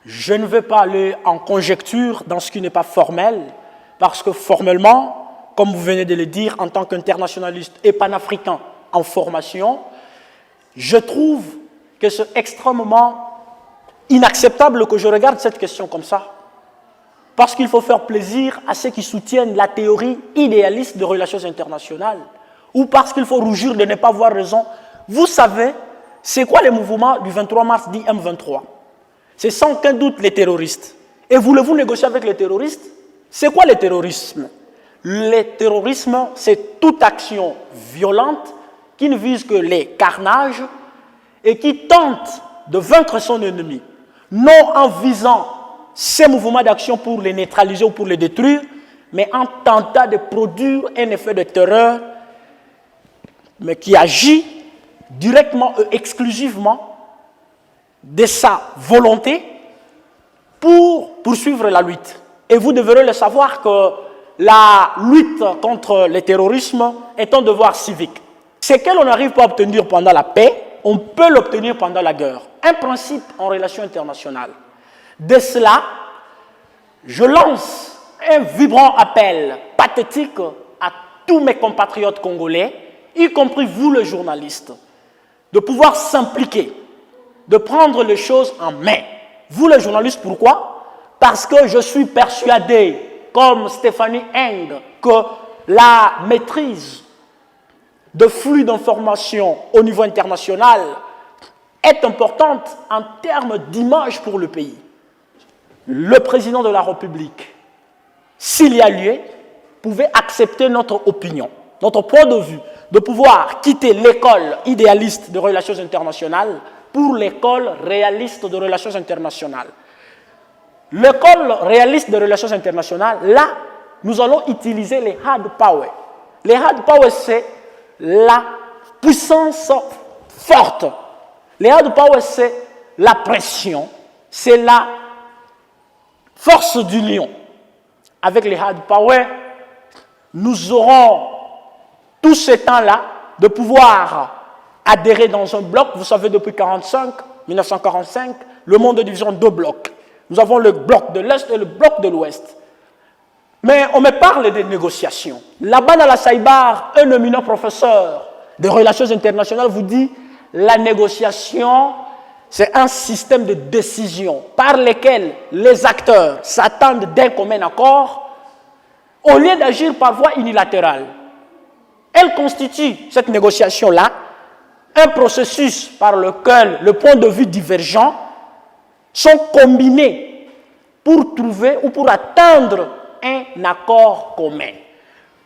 Je ne vais pas aller en conjecture dans ce qui n'est pas formel, parce que formellement, comme vous venez de le dire, en tant qu'internationaliste et panafricain en formation, je trouve que c'est extrêmement inacceptable que je regarde cette question comme ça. Parce qu'il faut faire plaisir à ceux qui soutiennent la théorie idéaliste de relations internationales, ou parce qu'il faut rougir de ne pas avoir raison. Vous savez, c'est quoi le mouvement du 23 mars dit M23? C'est sans aucun doute les terroristes. Et voulez-vous négocier avec les terroristes? C'est quoi le terrorisme? Le terrorisme, c'est toute action violente qui ne vise que les carnages et qui tente de vaincre son ennemi, non en visant ces mouvements d'action pour les neutraliser ou pour les détruire, mais en tentant de produire un effet de terreur, mais qui agit directement et exclusivement de sa volonté pour poursuivre la lutte. Et vous devrez le savoir que la lutte contre le terrorisme est un devoir civique. Ce que l'on n'arrive pas à obtenir pendant la paix, on peut l'obtenir pendant la guerre. Un principe en relations internationales. De cela, je lance un vibrant appel pathétique à tous mes compatriotes congolais, y compris vous les journalistes, de pouvoir s'impliquer, de prendre les choses en main. Vous les journalistes, pourquoi? Parce que je suis persuadé, comme Stéphanie Eng, que la maîtrise de flux d'informations au niveau international est importante en termes d'image pour le pays. Le président de la République, s'il y a lieu, pouvait accepter notre opinion, notre point de vue, de pouvoir quitter l'école idéaliste de relations internationales pour l'école réaliste de relations internationales. L'école réaliste de relations internationales, là, nous allons utiliser les hard power. Les hard power, c'est la puissance forte. Les hard power, c'est la pression, c'est la force d'union. Avec les hard power, nous aurons tout ce temps-là de pouvoir adhérer dans un bloc. Vous savez, depuis 1945, le monde est divisé en deux blocs. Nous avons le bloc de l'Est et le bloc de l'Ouest. Mais on me parle des négociations. Là-bas, dans la Saïbar, un éminent professeur de relations internationales vous dit la négociation, c'est un système de décision par lequel les acteurs s'attendent d'un commun accord au lieu d'agir par voie unilatérale. Elle constitue, cette négociation-là, un processus par lequel les points de vue divergents sont combinés pour trouver ou pour atteindre un accord commun.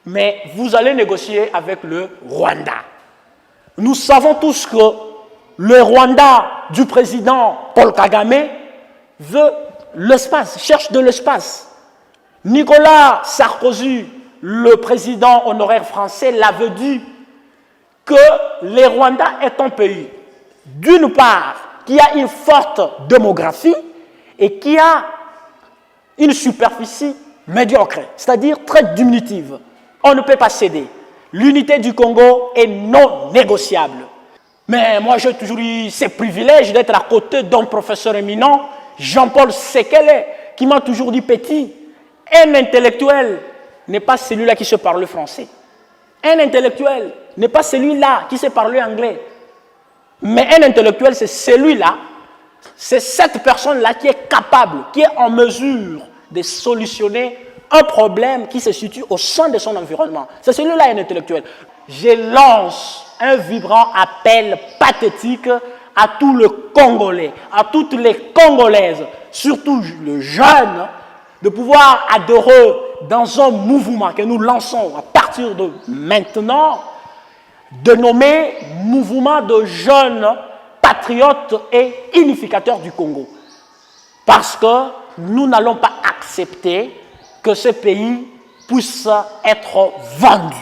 Mais vous allez négocier avec le Rwanda. Nous savons tous que le Rwanda du président Paul Kagame veut l'espace, cherche de l'espace. Nicolas Sarkozy, le président honoraire français, l'avait dit que le Rwanda est un pays, d'une part, qui a une forte démographie et qui a une superficie médiocre, c'est-à-dire très diminutive. On ne peut pas céder. L'unité du Congo est non négociable. Mais moi, j'ai toujours eu ce privilège d'être à côté d'un professeur éminent, Jean-Paul Sekele, qui m'a toujours dit, petit, un intellectuel n'est pas celui-là qui sait parler français. Un intellectuel n'est pas celui-là qui sait parler anglais. Mais un intellectuel, c'est celui-là, c'est cette personne-là qui est capable, qui est en mesure de solutionner un problème qui se situe au sein de son environnement. C'est celui-là un intellectuel. Je lance un vibrant appel pathétique à tous les Congolais, à toutes les Congolaises, surtout les jeunes, de pouvoir adhérer dans un mouvement que nous lançons à partir de maintenant, dénommé Mouvement de jeunes patriotes et unificateurs du Congo. Parce que nous n'allons pas accepter que ce pays puisse être vendu.